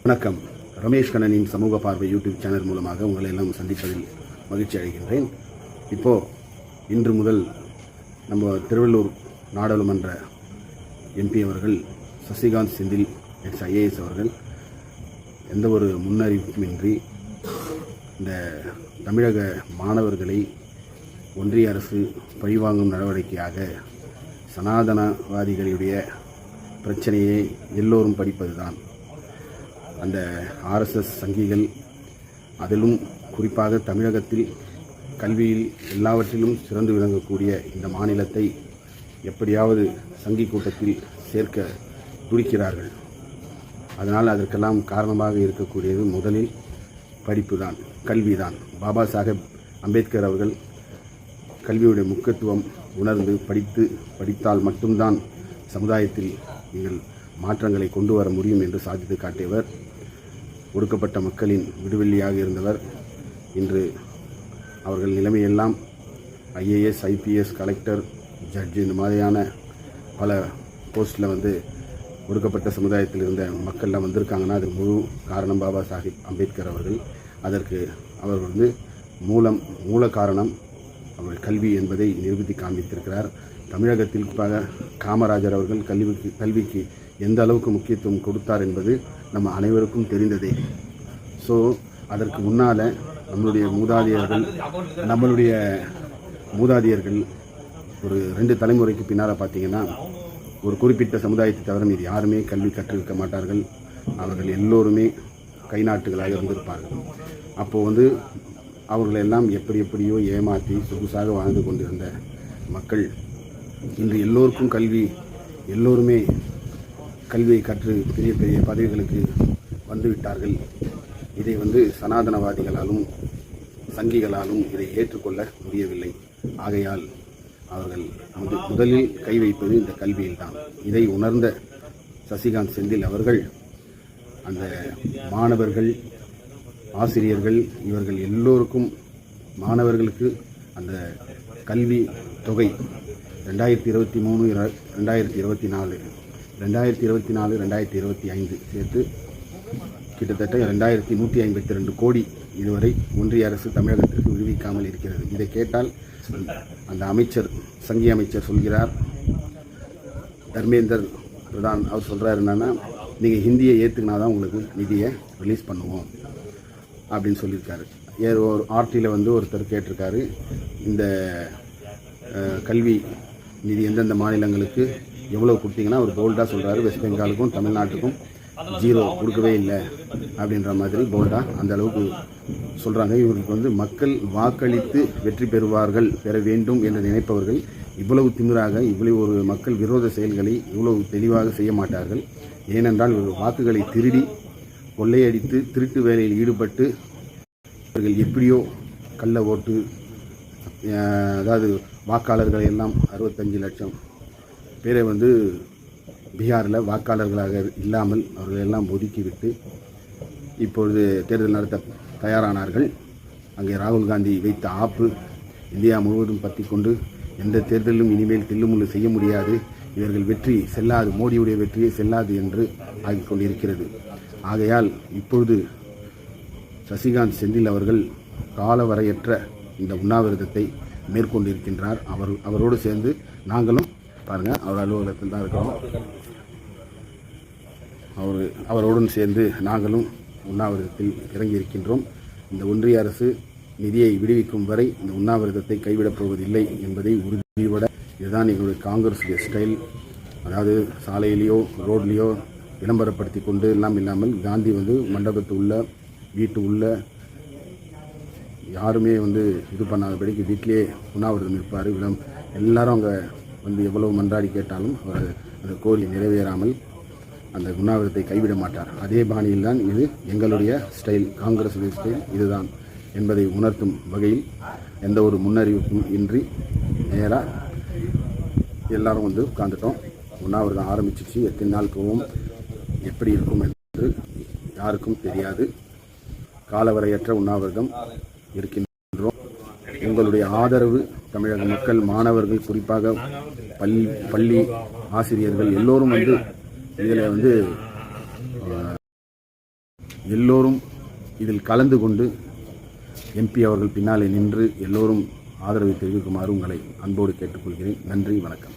வணக்கம். ரமேஷ் கண்ணனின் சமூக பார்வை யூடியூப் சேனல் மூலமாக உங்களை எல்லாம் சந்திப்பதில் மகிழ்ச்சி அடைகின்றேன். இன்று முதல் நம்ம திருவள்ளூர் நாடாளுமன்ற எம்பி அவர்கள் சசிகாந்த் செந்தில் IAS அவர்கள் எந்த ஒரு முன்னறிவிப்புமின்றி இந்த தமிழக மாணவர்களை ஒன்றிய அரசு பழிவாங்கும் நடவடிக்கையாக சனாதனவாதிகளுடைய பிரச்சனையை எல்லோரும் படிப்பதுதான். அந்த RSS சங்கிகள், அதிலும் குறிப்பாக தமிழகத்தில் கல்வியில் எல்லாவற்றிலும் சிறந்து விளங்கக்கூடிய இந்த மாநிலத்தை எப்படியாவது சங்கி கூட்டத்தில் சேர்க்க துடிக்கிறார்கள். அதனால் அதற்கெல்லாம் காரணமாக இருக்கக்கூடியது முதலில் படிப்பு தான், கல்விதான். பாபா சாஹேப் அம்பேத்கர் அவர்கள் கல்வியுடைய முக்கியத்துவம் உணர்ந்து படித்தால் மட்டும்தான் சமுதாயத்தில் நீங்கள் மாற்றங்களை கொண்டு வர முடியும் என்று சாதித்து காட்டியவர். ஒடுக்கப்பட்ட மக்களின் விடுவெள்ளியாக இருந்தவர். இன்று அவர்கள் நிலைமையெல்லாம் IAS, IPS, கலெக்டர், ஜட்ஜு இந்த மாதிரியான பல போஸ்டில் ஒடுக்கப்பட்ட சமுதாயத்தில் இருந்த மக்கள்லாம் வந்திருக்காங்கன்னா அது முழு காரணம் பாபா சாஹேப் அம்பேத்கர் அவர்கள். அதற்கு அவர் மூல காரணம் அவர் கல்வி என்பதை நிரூபித்து காண்பித்திருக்கிறார். தமிழகத்தில் குறிப்பாக காமராஜர் அவர்கள் கல்விக்கு எந்த அளவுக்கு முக்கியத்துவம் கொடுத்தார் என்பது நம்ம அனைவருக்கும் தெரிந்ததே. ஸோ அதற்கு முன்னால் நம்மளுடைய மூதாதையர்கள் ஒரு 2 தலைமுறைக்கு பின்னால் பார்த்தீங்கன்னா ஒரு குறிப்பிட்ட சமுதாயத்தை தவிர மீது யாருமே கல்வி கற்றிருக்க மாட்டார்கள். அவர்கள் எல்லோருமே கை நாட்டுகளாக இருந்திருப்பார்கள். அப்போது அவர்களெல்லாம் எப்படியோ ஏமாற்றி சொகுசாக வாழ்ந்து கொண்டிருந்த மக்கள் இன்று எல்லோருக்கும் எல்லோருமே கல்வியை கற்று பெரிய பெரிய பதவிகளுக்கு வந்துவிட்டார்கள். இதை சனாதனவாதிகளாலும் சங்கிகளாலும் இதை ஏற்றுக்கொள்ள முடியவில்லை. ஆகையால் அவர்கள் முதலில் கை வைப்பது இந்த கல்வியில்தான். இதை உணர்ந்த சசிகாந்த் செந்தில் அவர்கள் அந்த மாணவர்கள், ஆசிரியர்கள், இவர்கள் எல்லோருக்கும் மாணவர்களுக்கு அந்த கல்வி தொகை 2023, 2024, 2025 சேர்த்து கிட்டத்தட்ட 2152 கோடி இதுவரை ஒன்றிய அரசு தமிழகத்திற்கு விடுவிக்காமல் இருக்கிறது. இதை கேட்டால் அந்த சங்கி அமைச்சர் சொல்கிறார், தர்மேந்தர் பிரதான் அவர் சொல்கிறார் என்னன்னா, நீங்கள் ஹிந்தியை ஏற்றுக்கினாதான் உங்களுக்கு நிதியை ரிலீஸ் பண்ணுவோம் அப்படின்னு சொல்லியிருக்காரு. ஒரு ஆர்டியில் ஒருத்தர் கேட்டிருக்காரு, இந்த கல்வி நிதி எந்தெந்த மாநிலங்களுக்கு எவ்வளோ கொடுத்தீங்கன்னா அவர் போல்டாக சொல்கிறாரு, வெஸ்ட் பெங்காலுக்கும் தமிழ்நாட்டுக்கும் 0 கொடுக்கவே இல்லை அப்படின்ற மாதிரி போல்டாக அந்த அளவுக்கு சொல்கிறாங்க. இவருக்கு மக்கள் வாக்களித்து வெற்றி பெற வேண்டும் என்று நினைப்பவர்கள் இவ்வளவு திமிராக இவ்வளவு ஒரு மக்கள் விரோத செயல்களை இவ்வளவு தெளிவாக செய்ய மாட்டார்கள். ஏனென்றால் இவர்கள் வாக்குகளை திருடி கொள்ளையடித்து திருட்டு வேலையில் ஈடுபட்டு இவர்கள் எப்படியோ கள்ள ஓட்டு, அதாவது வாக்காளர்களை எல்லாம் 65 லட்சம் பேரை பீகாரில் வாக்காளர்களாக இல்லாமல் அவர்கள் எல்லாம் ஒதுக்கிவிட்டு இப்பொழுது தேர்தல் நடத்த தயாரானார்கள். அங்கே ராகுல் காந்தி வைத்த ஆப்பு இந்தியா முழுவதும் பற்றி கொண்டு எந்த தேர்தலிலும் இனிமேல் தில்லுமுள்ளு செய்ய முடியாது, இவர்கள் வெற்றி செல்லாது, மோடியுடைய வெற்றியே செல்லாது என்று ஆகிக் கொண்டிருக்கிறது. ஆகையால் இப்பொழுது சசிகாந்த் செந்தில் அவர்கள் காலவரையற்ற இந்த உண்ணாவிரதத்தை மேற்கொண்டிருக்கின்றார். அவரோடு சேர்ந்து நாங்களும் பாருங்கள், அவர் அலுவலகத்தில் தான் இருக்கிறோம். அவரோடு சேர்ந்து நாங்களும் உண்ணாவிரதத்தில் இறங்கியிருக்கின்றோம். இந்த ஒன்றிய அரசு நிதியை விடுவிக்கும் வரை இந்த உண்ணாவிரதத்தை கைவிடப் போவதில்லை என்பதை உறுதியோட, இதுதான் எங்களுடைய காங்கிரஸுடைய ஸ்டைல். அதாவது சாலையிலேயோ ரோட்லேயோ விளம்பரப்படுத்தி கொண்டு எல்லாம் இல்லாமல் காந்தி மண்டபத்து உள்ள வீட்டு உள்ள யாருமே இது பண்ணாதபடிக்கு வீட்டிலே உண்ணாவிரதம் இருப்பார். எல்லாரும் அங்கே எவ்வளவு மன்றாடி கேட்டாலும் அவர் அந்த கோரிக்கை நிறைவேறாமல் அந்த உண்ணாவிரதத்தை கைவிட மாட்டார். அதே பாணியில் தான் இது எங்களுடைய ஸ்டைல், காங்கிரஸுடைய ஸ்டைல் இதுதான் என்பதை உணர்த்தும் வகையில் எந்த ஒரு முன்னறிவிப்பும் இன்றி நேராக எல்லாரும் உட்கார்ந்துட்டோம். உண்ணாவிரதம் ஆரம்பிச்சிச்சு. எத்தனை நாள் போவோம், எப்படி இருக்கும் என்று யாருக்கும் தெரியாது. காலவரையற்ற உண்ணாவிரதம் இருக்கின்றோம். உங்களுடைய ஆதரவு தமிழக மக்கள், மாணவர்கள், குறிப்பாக பள்ளி ஆசிரியர்கள் எல்லோரும் இதில் எல்லோரும் இதில் கலந்து கொண்டு எம்பி அவர்கள் பின்னாலே நின்று எல்லோரும் ஆதரவை தெரிவிக்குமாறு உங்களை அன்போடு கேட்டுக்கொள்கிறேன். நன்றி, வணக்கம்.